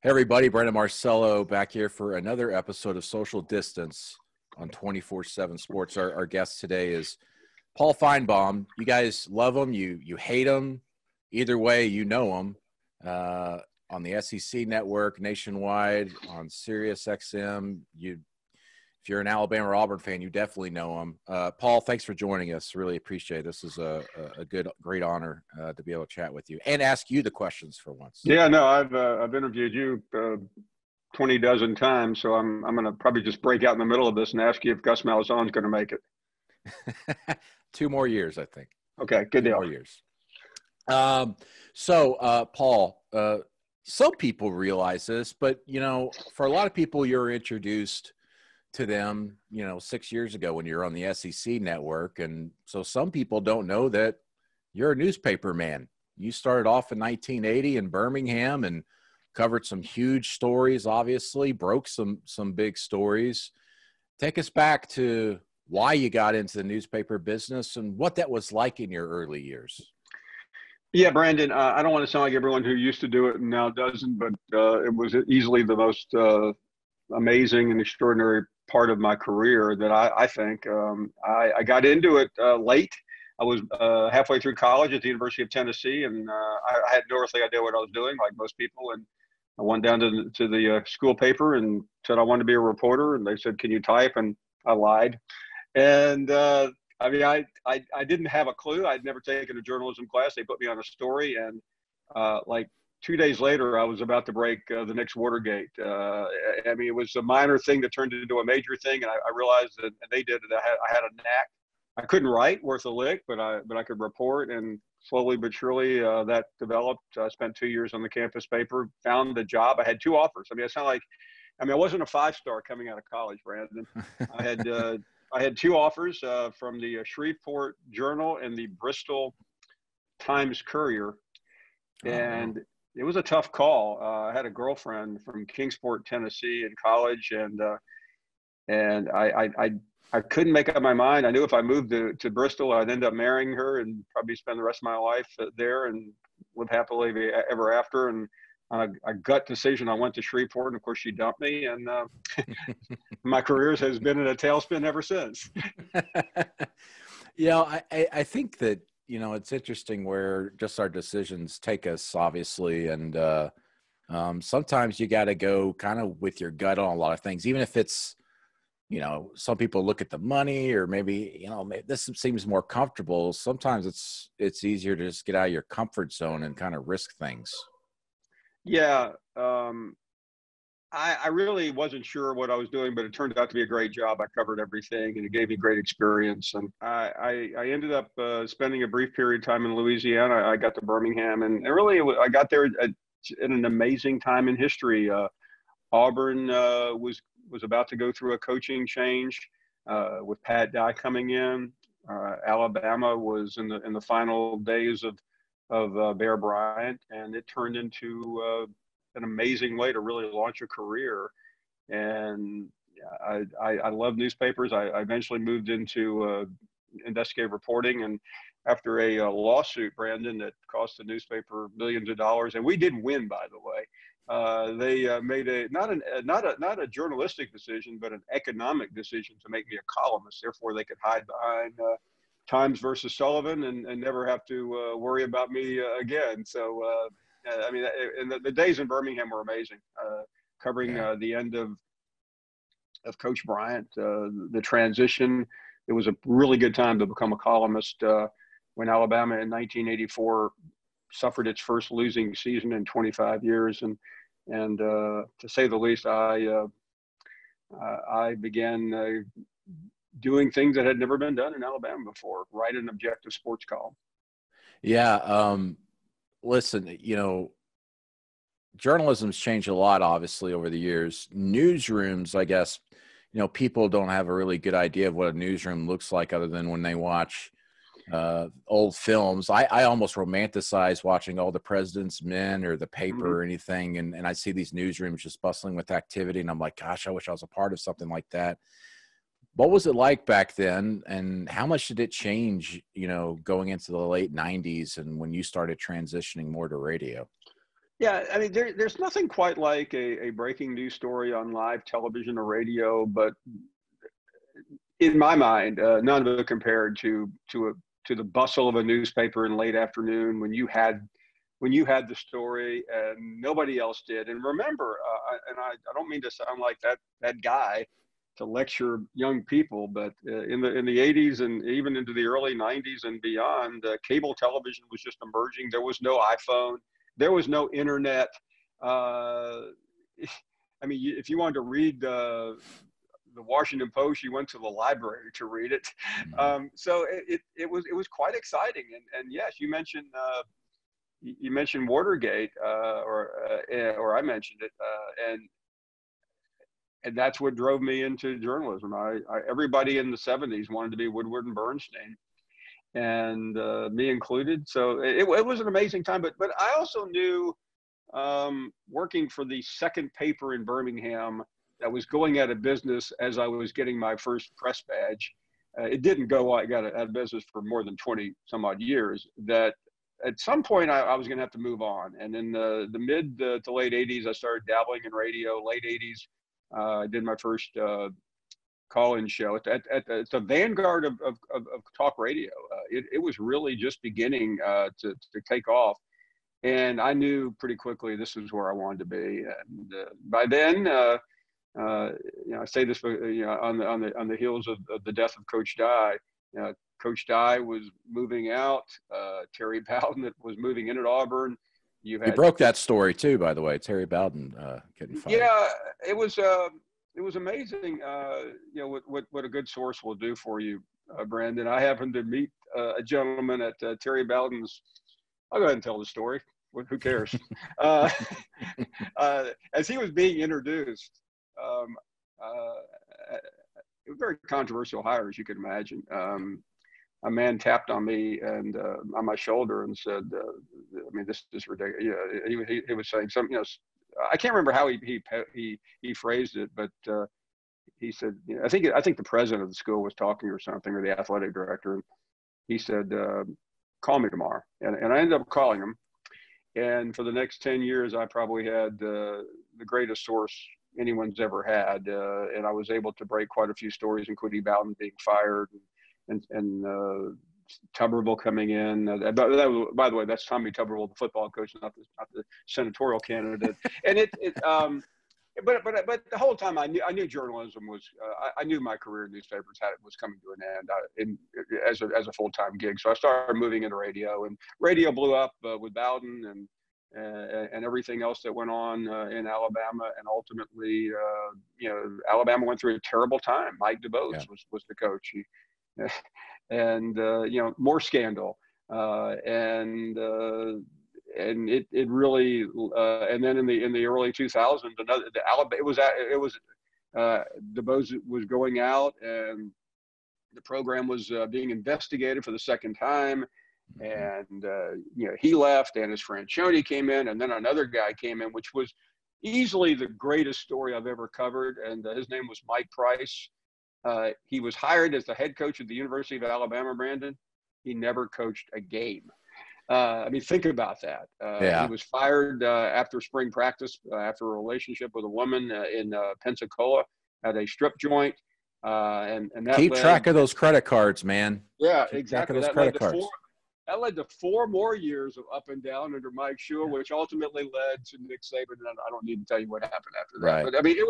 Hey everybody, Brandon Marcello back here for another episode of Social Distance on 24/7 Sports. Our guest today is Paul Finebaum. You guys love him, you hate him. Either way, you know him on the SEC network, nationwide, on Sirius XM. If you're an Alabama or Auburn fan, you definitely know him. Paul, thanks for joining us. Really appreciate it. This is a great honor to be able to chat with you and ask you the questions for once. Yeah, no, I've interviewed you 20 dozen times, so I'm going to probably just break out in the middle of this and ask you if Gus Malzahn's going to make it. 2 more years, I think. Okay, good deal. 2 more years. Paul, some people realize this, but, for a lot of people, you're introduced to them, 6 years ago when you're on the SEC network. And so some people don't know that you're a newspaper man. You started off in 1980 in Birmingham and covered some huge stories, obviously, broke some big stories. Take us back to why you got into the newspaper business and what that was like in your early years. Yeah, Brandon, I don't want to sound like everyone who used to do it and now doesn't, but it was easily the most amazing and extraordinary part of my career that I think. I got into it late. I was halfway through college at the University of Tennessee, and I had no earthly idea what I was doing, like most people. And I went down to the school paper and said I wanted to be a reporter, and they said, "Can you type?" And I lied. And I didn't have a clue. I'd never taken a journalism class. They put me on a story, and like 2 days later, I was about to break the next Watergate. It was a minor thing that turned into a major thing, and I realized that, and they did it. I had a knack. I couldn't write worth a lick, but I could report, and slowly but surely that developed. I spent 2 years on the campus paper, found the job. I had 2 offers. I wasn't a 5-star coming out of college, Brandon. I had 2 offers from the Shreveport Journal and the Bristol Times-Courier, and it was a tough call. I had a girlfriend from Kingsport, Tennessee, in college, and I couldn't make up my mind. I knew if I moved to Bristol, I'd end up marrying her and probably spend the rest of my life there and live happily ever after. And on a gut decision, I went to Shreveport, and of course she dumped me. And my career has been in a tailspin ever since. I think that, it's interesting where just our decisions take us, obviously. And sometimes you got to go kind of with your gut on a lot of things, even if it's, some people look at the money or maybe, this seems more comfortable. Sometimes it's easier to just get out of your comfort zone and kind of risk things. Yeah. I really wasn't sure what I was doing, but it turned out to be a great job. I covered everything, and it gave me great experience. And I ended up spending a brief period of time in Louisiana. I got to Birmingham, and really I got there at an amazing time in history. Auburn was about to go through a coaching change with Pat Dye coming in. Alabama was in the final days of Bear Bryant, and it turned into an amazing way to really launch a career. And I love newspapers. I eventually moved into investigative reporting, and after a lawsuit, Brandon, that cost the newspaper millions of dollars, and we did win, by the way. They made not a journalistic decision, but an economic decision to make me a columnist. Therefore, they could hide behind Times versus Sullivan and never have to worry about me again. So, the days in Birmingham were amazing. Covering the end of Coach Bryant, the transition. It was a really good time to become a columnist when Alabama in 1984 suffered its first losing season in 25 years. And to say the least, I began doing things that had never been done in Alabama before, write an objective sports column. Yeah. Listen, journalism's changed a lot, obviously, over the years. Newsrooms, I guess, people don't have a really good idea of what a newsroom looks like other than when they watch old films. I almost romanticize watching All the President's Men or The Paper or anything, and I see these newsrooms just bustling with activity, and I'm like, gosh, I wish I was a part of something like that. What was it like back then, and how much did it change, going into the late 90s and when you started transitioning more to radio? Yeah, I mean, there's nothing quite like a breaking news story on live television or radio, but in my mind, none of it compared to the bustle of a newspaper in late afternoon when you had the story and nobody else did. And remember, I don't mean to sound like that guy to lecture young people, but in the 80s and even into the early 90s and beyond, cable television was just emerging. There was no iPhone, there was no internet. Uh, I mean, if you wanted to read the Washington Post, you went to the library to read it. Mm-hmm. So it was quite exciting. And yes, you mentioned Watergate, or I mentioned it, and that's what drove me into journalism. Everybody in the '70s wanted to be Woodward and Bernstein, and me included. So it was an amazing time. But I also knew, working for the second paper in Birmingham that was going out of business as I was getting my first press badge. It didn't go. I got out of business for more than 20 some odd years. That at some point I was going to have to move on. And in the mid to late 80s, I started dabbling in radio. Late 80s, I did my first call-in show at the vanguard of talk radio. It was really just beginning to take off. And I knew pretty quickly this was where I wanted to be. And by then, I say this, on the heels of the death of Coach Dye. Coach Dye was moving out. Terry Bowden was moving in at Auburn. You broke that story too, by the way. Terry Bowden getting fired. Yeah, it was amazing. What a good source will do for you, Brandon. I happened to meet a gentleman at Terry Bowden's. I'll go ahead and tell the story. Who cares? As he was being introduced, it was a very controversial hire, as you can imagine. A man tapped on me and on my shoulder and said, "I mean, this is ridiculous." He was saying something. I can't remember how he phrased it, but he said, I think the president of the school was talking or something, or the athletic director. And he said, "Call me tomorrow," and I ended up calling him. And for the next 10 years, I probably had the greatest source anyone's ever had. And I was able to break quite a few stories, including Bowden being fired and Tuberville coming in. By the way, that's Tommy Tuberville, the football coach, not the senatorial candidate. And but the whole time I knew journalism was, I knew my career in newspapers was coming to an end as a full-time gig. So I started moving into radio, and radio blew up with Bowden and everything else that went on in Alabama. And ultimately, Alabama went through a terrible time. Mike DeBose was the coach. And more scandal. And it really and then in the early 2000s, DeBose was going out, and the program was being investigated for the second time, and he left, and his friend Shoney came in, and then another guy came in, which was easily the greatest story I've ever covered, and his name was Mike Price. He was hired as the head coach at the University of Alabama, Brandon. He never coached a game. I mean, think about that. He was fired after spring practice after a relationship with a woman in Pensacola at a strip joint. And that keep track of those credit cards, man. Yeah, exactly. That led to 4 more years of up and down under Mike Shula, which ultimately led to Nick Saban. And I don't need to tell you what happened after that. Right. But I mean, it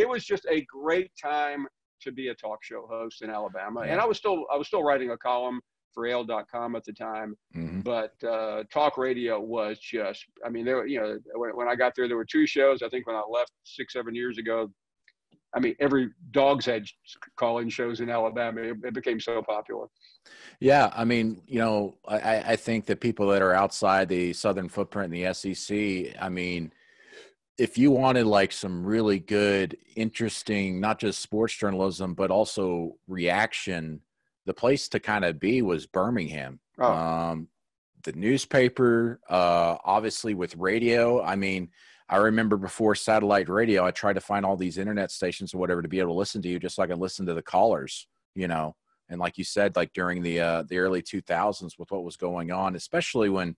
was just a great time to be a talk show host in Alabama. Yeah. And I was still writing a column for AL.com at the time, but talk radio was just, I mean, when I got there were 2 shows. I think when I left 6-7 years ago, I mean, every dog's head call-in shows in Alabama. It became so popular. Yeah, I mean, I think that people that are outside the Southern footprint in the SEC, I mean, if you wanted like some really good, interesting, not just sports journalism, but also reaction, the place to kind of be was Birmingham. The newspaper, obviously with radio. I mean, I remember before satellite radio, I tried to find all these internet stations or whatever to be able to listen to you, just so I could listen to the callers, And like you said, like during the early 2000s with what was going on, especially when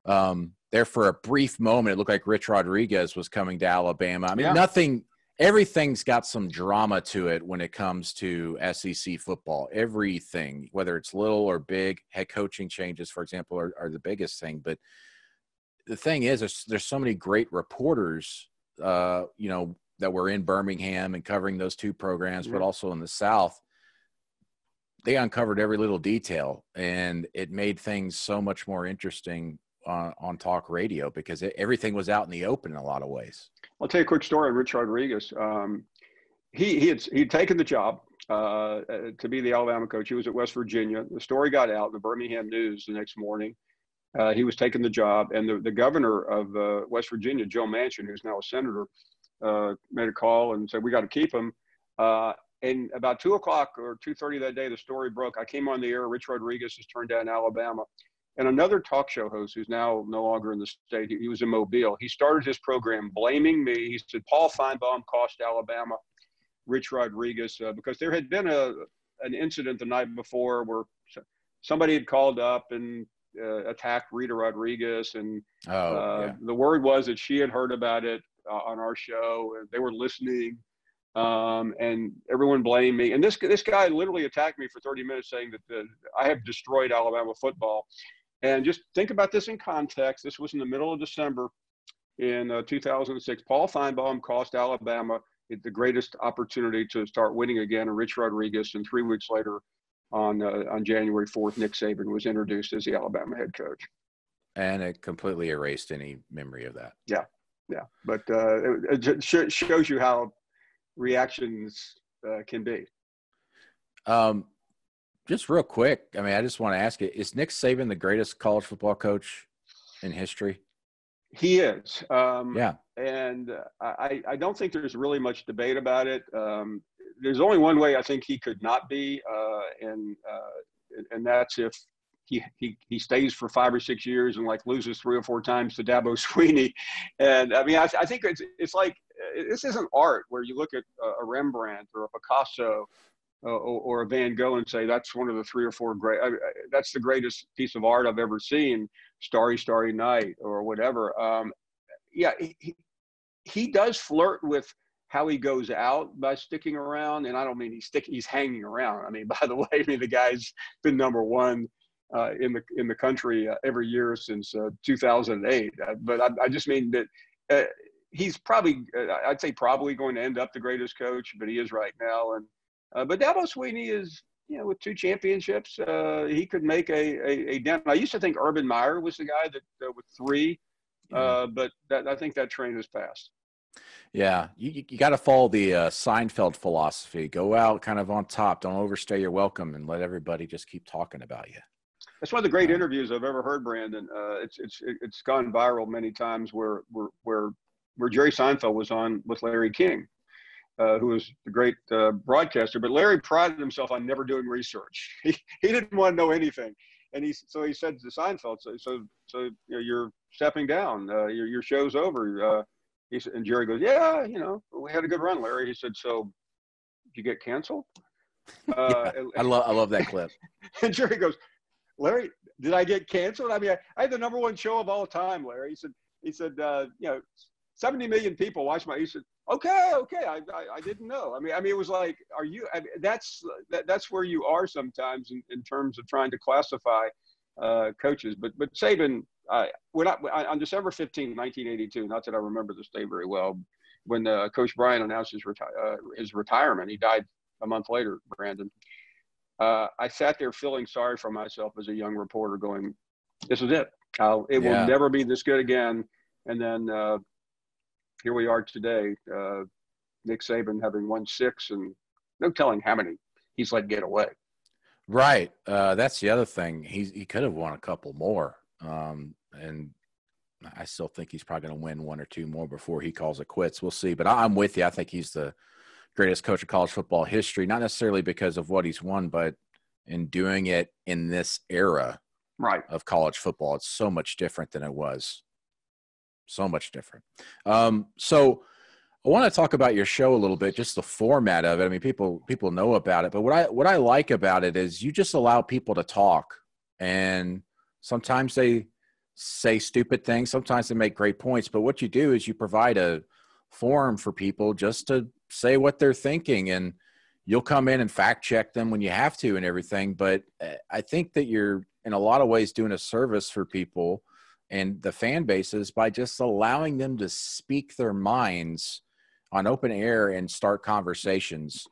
There for a brief moment, it looked like Rich Rodriguez was coming to Alabama. I mean, Yeah. everything's got some drama to it when it comes to SEC football. Everything, whether it's little or big, head coaching changes, for example, are the biggest thing. But the thing is, there's so many great reporters, that were in Birmingham and covering those two programs, but also in the South. They uncovered every little detail, and it made things so much more interesting on talk radio because everything was out in the open in a lot of ways. I'll tell you a quick story on Rich Rodriguez. He'd taken the job to be the Alabama coach. He was at West Virginia. The story got out in the Birmingham News the next morning. He was taking the job, and the governor of West Virginia, Joe Manchin, who's now a senator, made a call and said, we got to keep him. And about 2 o'clock or 2:30 that day, the story broke. I came on the air. Rich Rodriguez has turned down Alabama. And another talk show host who's now no longer in the state, he was in Mobile. He started his program blaming me. He said, Paul Finebaum cost Alabama Rich Rodriguez because there had been an incident the night before where somebody had called up and attacked Rita Rodriguez. And the word was that she had heard about it on our show, and they were listening. And everyone blamed me. And this guy literally attacked me for 30 minutes saying that I have destroyed Alabama football. And just think about this in context. This was in the middle of December in 2006. Paul Finebaum cost Alabama the greatest opportunity to start winning again, and Rich Rodriguez. And 3 weeks later, on January 4th, Nick Saban was introduced as the Alabama head coach. And it completely erased any memory of that. Yeah. But it shows you how reactions can be. Just real quick, I mean, I just want to ask you, is Nick Saban the greatest college football coach in history? He is. Yeah. And I don't think there's really much debate about it. There's only one way I think he could not be, and that's if he stays for 5 or 6 years and loses 3 or 4 times to Dabo Swinney. And I mean, I think it's like, this isn't art where you look at a Rembrandt or a Picasso or a Van Gogh and say, that's one of the 3 or 4 great, that's the greatest piece of art I've ever seen, Starry, Starry Night or whatever. He does flirt with how he goes out by sticking around. And I don't mean he's hanging around. I mean, by the way, the guy's been number 1 in the country every year since 2008. But I just mean that he's probably, I'd say probably going to end up the greatest coach, but he is right now. And but Dabo Swinney is, with 2 championships, he could make a dent. I used to think Urban Meyer was the guy that with 3, but I think that train has passed. Yeah, you got to follow the Seinfeld philosophy. Go out kind of on top. Don't overstay your welcome, and let everybody just keep talking about you. That's one of the great interviews I've ever heard, Brandon. It's gone viral many times where Jerry Seinfeld was on with Larry King, who was the great broadcaster. But Larry prided himself on never doing research. He didn't want to know anything, and he said to Seinfeld, "So you're stepping down. Your show's over." He said, and Jerry goes, "Yeah, we had a good run, Larry." He said, "So did you get canceled?" I love that clip. And Jerry goes, "Larry, did I get canceled? I mean, I had the number 1 show of all time, Larry." He said, 70 million people watch my. He said, okay, I didn't know. I mean, it was like, are you? That's where you are sometimes in terms of trying to classify coaches. But Saban, on December 15, 1982. Not that I remember this day very well, when Coach Bryant announced his retirement. He died a month later, Brandon. I sat there feeling sorry for myself as a young reporter going, this is it. It will never be this good again. And then here we are today, Nick Saban having won 6 and no telling how many he's let get away. Right. That's the other thing. He could have won a couple more. And I still think he's probably going to win 1 or 2 more before he calls it quits. We'll see. But I'm with you. I think he's the greatest coach of college football history, not necessarily because of what he's won, but in doing it in this era of college football. It's so much different than it was. So much different. So I want to talk about your show a little bit, just the format of it. I mean, people know about it, but what I like about it is you just allow people to talk, and sometimes they say stupid things. Sometimes they make great points, but what you do is you provide a forum for people just to say what they're thinking, and you'll come in and fact check them when you have to and everything. But I think that you're in a lot of ways doing a service for people and the fan bases by just allowing them to speak their minds on open air and start conversations.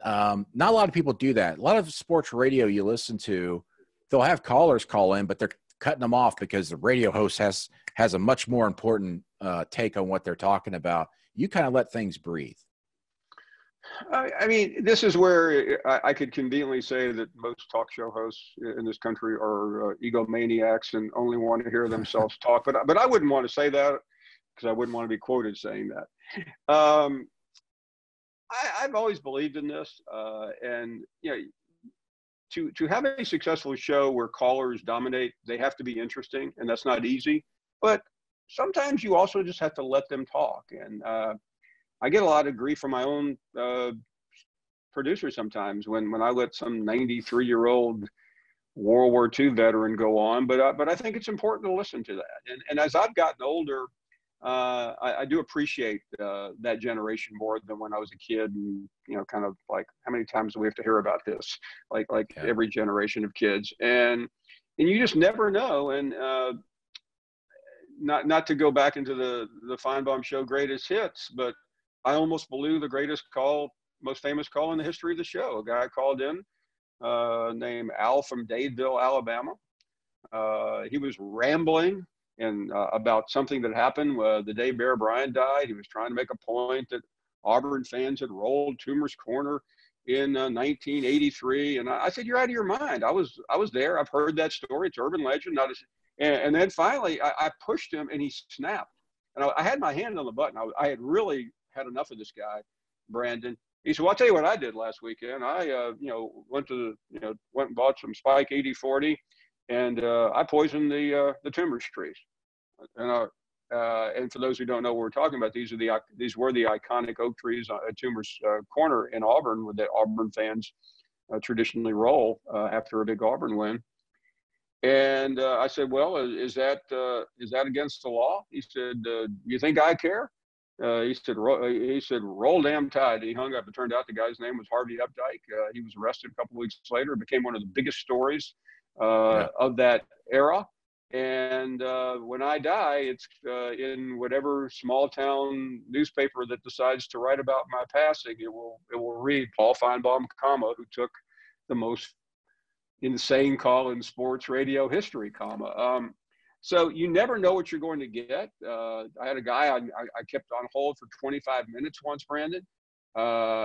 Not a lot of people do that. A lot of sports radio you listen to, they'll have callers call in, but they're cutting them off because the radio host has a much more important take on what they're talking about. You kind of let things breathe. I mean, this is where I could conveniently say that most talk show hosts in this country are egomaniacs and only want to hear themselves talk. But I wouldn't want to say that because I wouldn't want to be quoted saying that. I've always believed in this, and you know, to have a successful show where callers dominate, they have to be interesting, and that's not easy. But sometimes you also just have to let them talk. And I get a lot of grief from my own producer sometimes when I let some 93-year-old World War II veteran go on. But I think it's important to listen to that. And as I've gotten older, I do appreciate that generation more than when I was a kid, and you know, kind of like, how many times do we have to hear about this? Like yeah. Every generation of kids, and you just never know. And not to go back into the Finebaum show greatest hits, but I almost blew the greatest call, most famous call in the history of the show. A guy called in named Al from Dadeville, Alabama. He was rambling and about something that happened the day Bear Bryant died. He was trying to make a point that Auburn fans had rolled Toomer's Corner in 1983. And I said, "You're out of your mind. I was there. I've heard that story. It's urban legend." And then finally I pushed him and he snapped. And I had my hand on the button. I had really had enough of this guy, Brandon. He said, "Well, I'll tell you what I did last weekend. I, went and bought some Spike 8040, and I poisoned the Toomer's trees." And for those who don't know what we're talking about, these were the iconic oak trees at Toomer's Corner in Auburn, that Auburn fans traditionally roll after a big Auburn win. And I said, "Well, is that against the law?" He said, "You think I care?" He said, "Roll damn tide." He hung up. It turned out the guy's name was Harvey Updike. He was arrested a couple of weeks later. It became one of the biggest stories of that era. And when I die, it's in whatever small town newspaper that decides to write about my passing. It will read Paul Finebaum, comma, who took the most insane call in sports radio history, comma. So you never know what you're going to get. I had a guy I kept on hold for 25 minutes once, Brandon.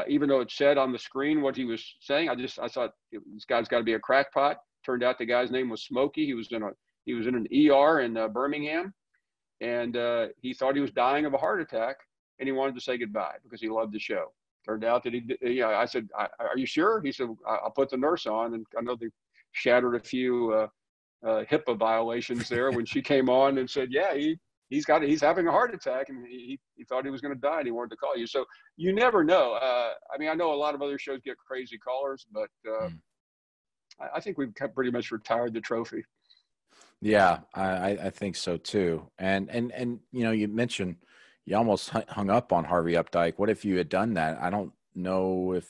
Even though it said on the screen what he was saying, I thought this guy's got to be a crackpot. Turned out the guy's name was Smokey. He was in an ER in Birmingham, and he thought he was dying of a heart attack, and he wanted to say goodbye because he loved the show. Turned out that I said, "Are you sure?" He said, "I'll put the nurse on." And I know they shattered a few HIPAA violations there when she came on and said, "Yeah, he's having a heart attack, and he thought he was going to die, and he wanted to call you." So you never know. I mean, I know a lot of other shows get crazy callers, but I think we've pretty much retired the trophy. Yeah, I think so too. And you mentioned you almost hung up on Harvey Updike. What if you had done that? I don't know if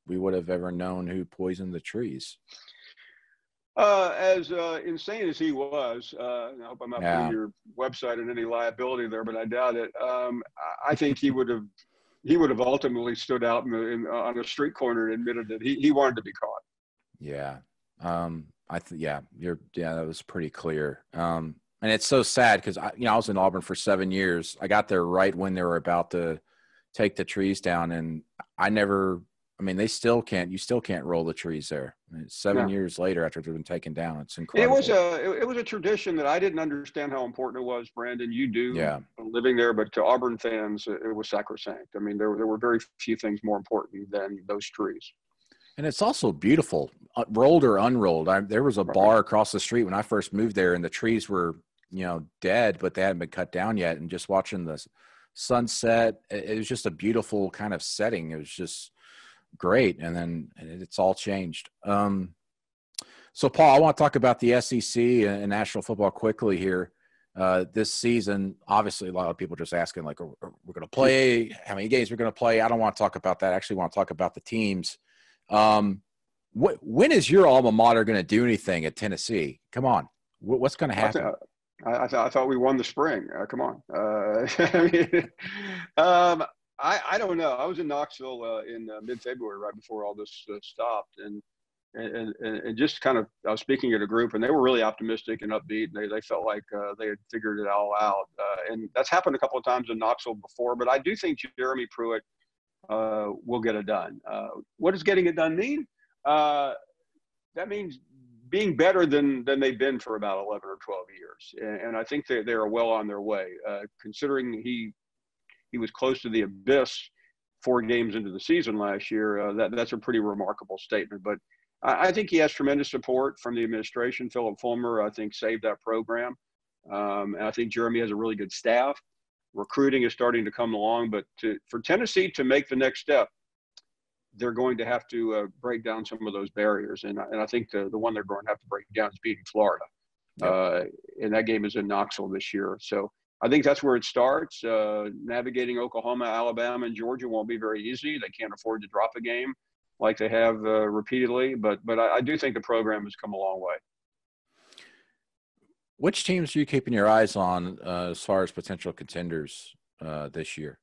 we would have ever known who poisoned the trees. As insane as he was, I hope I'm not putting your website in any liability there, but I doubt it. I think he would have ultimately stood out on a street corner and admitted that he wanted to be caught. Yeah. That was pretty clear. And it's so sad because I was in Auburn for 7 years. I got there right when they were about to take the trees down, and you still can't roll the trees there. 7 years later after they've been taken down. It's incredible. It was a tradition that I didn't understand how important it was, Brandon. You do, living there, but to Auburn fans, it was sacrosanct. I mean, there were very few things more important than those trees. And it's also beautiful, rolled or unrolled. There was a bar across the street when I first moved there, and the trees were, dead, but they hadn't been cut down yet. And just watching the sunset, it was just a beautiful kind of setting. It was just great. And then it's all changed. So, Paul, I want to talk about the SEC and national football quickly here. this season. Obviously, a lot of people just asking, like, we're going to play, how many games we're going to play. I don't want to talk about that. I actually want to talk about the teams. When is your alma mater going to do anything at Tennessee? Come on. What's going to happen? I thought we won the spring. Come on. I don't know. I was in Knoxville in mid-February, right before all this stopped, and just kind of, I was speaking at a group, and they were really optimistic and upbeat, and they felt like they had figured it all out. And that's happened a couple of times in Knoxville before, but I do think Jeremy Pruitt will get it done. What does getting it done mean? That means being better than they've been for about 11 or 12 years. And I think they are well on their way, considering he was close to the abyss 4 games into the season last year. That's a pretty remarkable statement. But I think he has tremendous support from the administration. Philip Fulmer, I think, saved that program. And I think Jeremy has a really good staff. Recruiting is starting to come along. But for Tennessee to make the next step, they're going to have to break down some of those barriers. And I think the one they're going to have to break down is beating Florida. Yep. And that game is in Knoxville this year. So I think that's where it starts. Navigating Oklahoma, Alabama, and Georgia won't be very easy. They can't afford to drop a game like they have repeatedly. But I do think the program has come a long way. Which teams are you keeping your eyes on as far as potential contenders this year?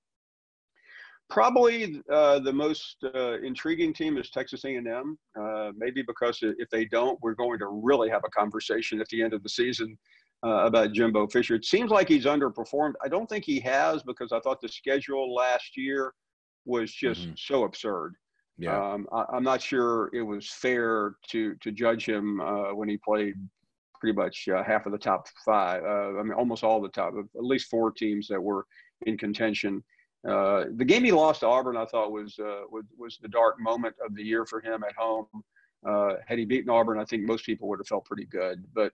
Probably the most intriguing team is Texas A&M, maybe because if they don't, we're going to really have a conversation at the end of the season about Jimbo Fisher. It seems like he's underperformed. I don't think he has, because I thought the schedule last year was just so absurd. Yeah. I'm not sure it was fair to judge him when he played pretty much half of the top 5. I mean, almost all the top, at least 4 teams that were in contention. The game he lost to Auburn, I thought was the dark moment of the year for him at home. Had he beaten Auburn, I think most people would have felt pretty good. But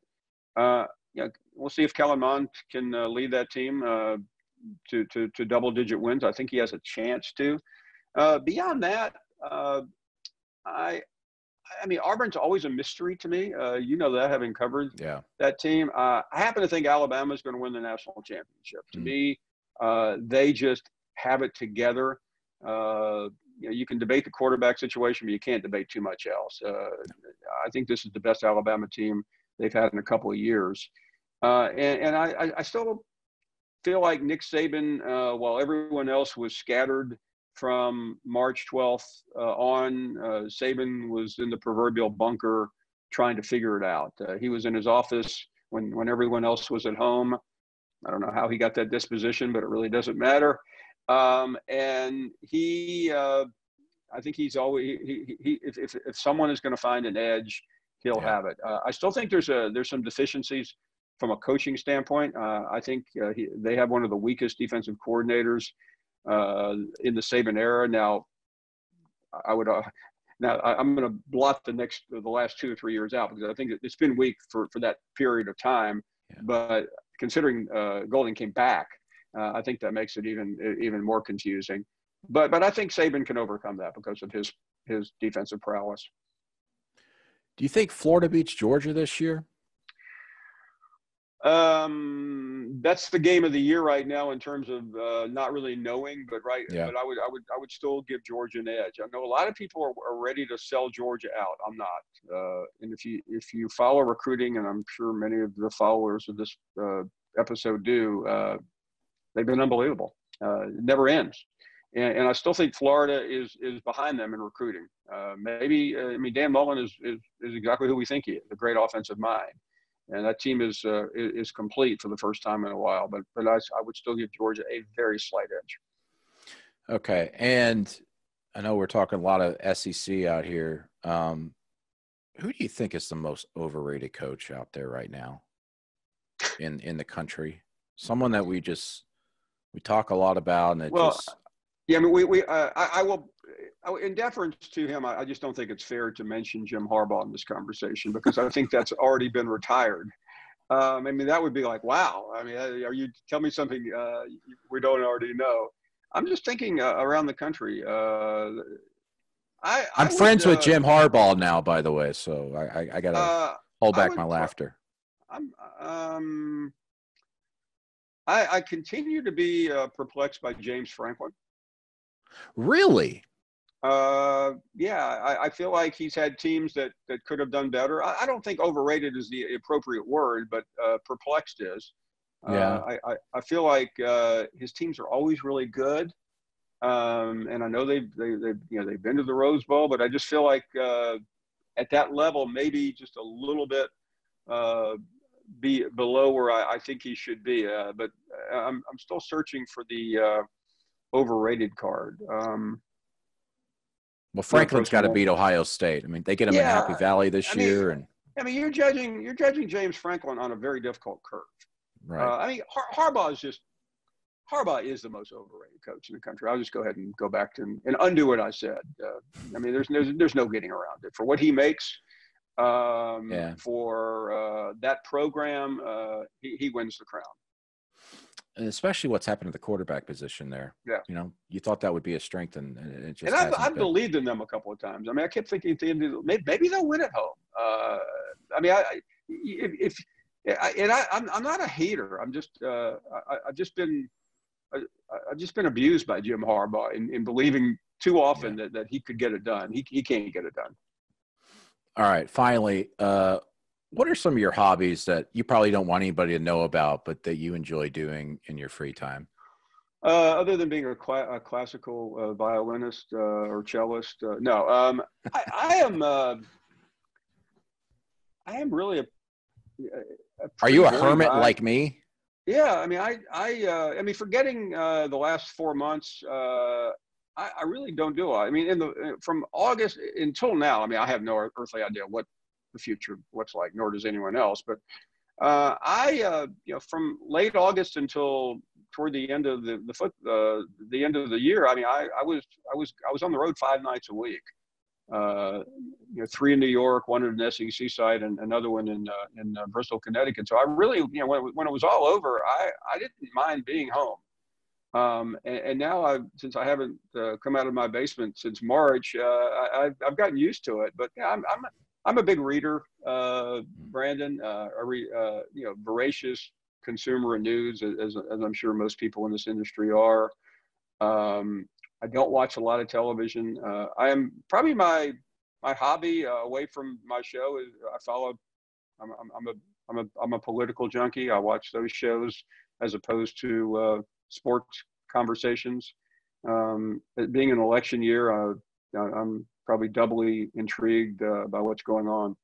we'll see if Kellen Mond can lead that team to double-digit wins. I think he has a chance to. Beyond that, I mean, Auburn's always a mystery to me. You know that, having covered that team. I happen to think Alabama's going to win the national championship. To me, they just have it together. You can debate the quarterback situation, but you can't debate too much else. I think this is the best Alabama team they've had in a couple of years. And I still feel like Nick Saban, while everyone else was scattered from March 12th on, Saban was in the proverbial bunker trying to figure it out. He was in his office when everyone else was at home. I don't know how he got that disposition, but it really doesn't matter. And he, I think he's always, if someone is going to find an edge, he'll have it. I still think there's some deficiencies from a coaching standpoint. I think they have one of the weakest defensive coordinators in the Saban era. Now, I'm going to blot the last 2 or 3 years out, because I think it's been weak for that period of time. Yeah. But considering Golden came back, I think that makes it even more confusing. But I think Saban can overcome that because of his defensive prowess. Do you think Florida beats Georgia this year? That's the game of the year right now in terms of not really knowing, but But I would still give Georgia an edge. I know a lot of people are ready to sell Georgia out. I'm not. And if you follow recruiting, and I'm sure many of the followers of this episode do, they've been unbelievable. It never ends. And I still think Florida is behind them in recruiting. Maybe Dan Mullen is exactly who we think he is, a great offensive mind. And that team is complete for the first time in a while. But I would still give Georgia a very slight edge. Okay. And I know we're talking a lot of SEC out here. Who do you think is the most overrated coach out there right now in the country? Someone that we talk a lot about, and I mean, I will, in deference to him, I just don't think it's fair to mention Jim Harbaugh in this conversation, because I think that's already been retired. I mean, that would be like, wow. I mean, tell me something we don't already know. I'm just thinking around the country. I'm friends with Jim Harbaugh now, by the way, so I got to hold back my laughter. I continue to be perplexed by James Franklin. Really? Yeah, I feel like he's had teams that could have done better. I don't think overrated is the appropriate word, but perplexed is. Yeah. I feel like his teams are always really good, and I know they've been to the Rose Bowl, but I just feel like at that level maybe just a little bit be below where I think he should be. But I'm still searching for the overrated card. Well, Franklin's got to beat Ohio State. I mean, they get him in Happy Valley this year, and I mean, you're judging James Franklin on a very difficult curve. right. I mean, Harbaugh is the most overrated coach in the country. I'll just go ahead and go back to and undo what I said. I mean, there's no getting around it for what he makes. For that program, he wins the crown. And especially what's happened to the quarterback position there. Yeah. You know, you thought that would be a strength, and it just I've believed in them a couple of times. I mean, I kept thinking at the end of maybe they'll win at home. I mean, I'm not a hater. I'm just I've just been abused by Jim Harbaugh in believing too often that he could get it done. He can't get it done. All right. Finally, what are some of your hobbies that you probably don't want anybody to know about, but that you enjoy doing in your free time? Other than being a classical violinist or cellist, no. I am really a Are you a hermit like me? Yeah, I mean, I mean, forgetting the last 4 months, I really don't do it. I mean, from August until now, I mean, I have no earthly idea what the future looks like, nor does anyone else. But from late August until toward the end of the end of the year, I mean, I was on the road 5 nights a week. 3 in New York, 1 in an SEC site, and another one in Bristol, Connecticut. So I really, when it was all over, I didn't mind being home. And now since I haven't come out of my basement since March, I've gotten used to it. But yeah, I'm a big reader, Brandon. I read, voracious consumer of news, as I'm sure most people in this industry are. I don't watch a lot of television. I am probably my hobby away from my show is I follow. I'm a political junkie. I watch those shows as opposed to sports conversations. It being an election year, I'm probably doubly intrigued by what's going on.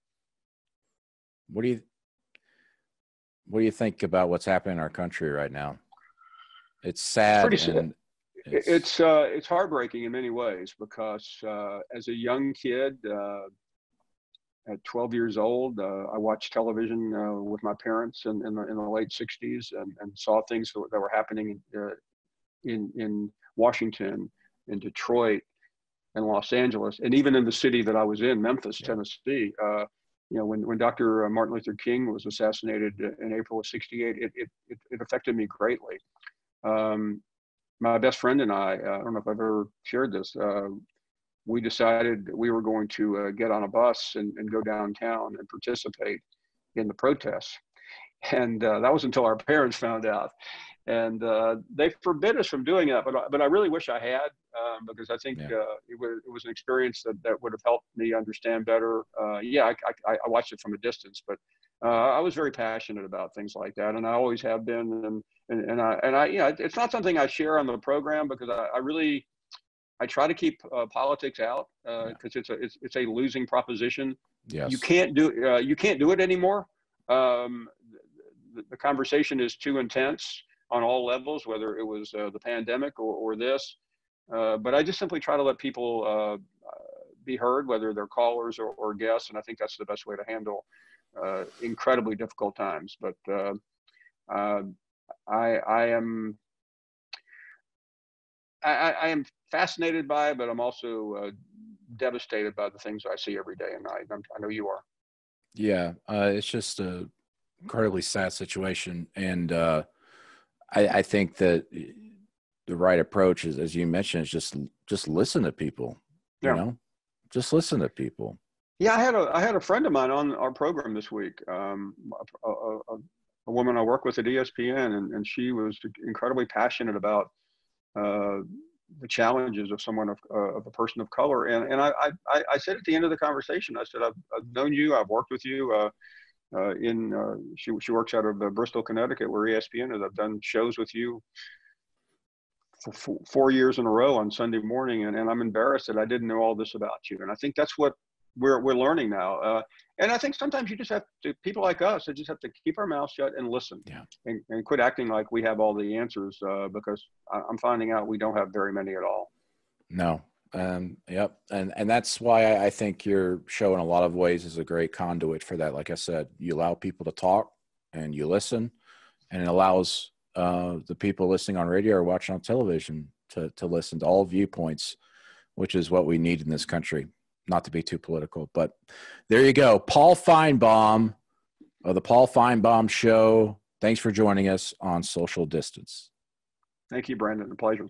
What do you think about what's happening in our country right now? It's sad. It's heartbreaking in many ways because as a young kid, at 12 years old, I watched television with my parents in the late 60s and saw things that were happening in Washington, in Detroit, and Los Angeles, and even in the city that I was in, Memphis, Tennessee. When Dr. Martin Luther King was assassinated in April of '68, it affected me greatly. My best friend and I don't know if I've ever shared this, we decided that we were going to get on a bus and go downtown and participate in the protests. And that was until our parents found out. And they forbid us from doing that. But I really wish I had, because I think it was an experience that would have helped me understand better. I watched it from a distance, but I was very passionate about things like that. And I always have been. And I it's not something I share on the program because I try to keep politics out because it's a losing proposition. Yes. You can't do it anymore. The conversation is too intense on all levels, whether it was the pandemic or this. But I just simply try to let people be heard, whether they're callers or guests, and I think that's the best way to handle incredibly difficult times. But I am fascinated by it, but I'm also devastated by the things I see every day and night. I know you are. Yeah, it's just a incredibly sad situation, and I think that the right approach is, as you mentioned, is just listen to people. Just listen to people. Yeah, I had a friend of mine on our program this week, a a woman I work with at ESPN, and she was incredibly passionate about the challenges of someone of a person of color. And I said at the end of the conversation, I said, I've known you, I've worked with you. She works out of Bristol, Connecticut, where ESPN is. I've done shows with you for 4 years in a row on Sunday morning, and I'm embarrassed that I didn't know all this about you. And I think that's what we're learning now. And I think sometimes you just have to, people like us, just have to keep our mouths shut and listen, and quit acting like we have all the answers, because I'm finding out we don't have very many at all. No. Yep. And that's why I think your show in a lot of ways is a great conduit for that. Like I said, you allow people to talk and you listen, and it allows the people listening on radio or watching on television to listen to all viewpoints, which is what we need in this country. Not to be too political, but there you go. Paul Finebaum of the Paul Finebaum Show. Thanks for joining us on Social Distance. Thank you, Brandon. A pleasure.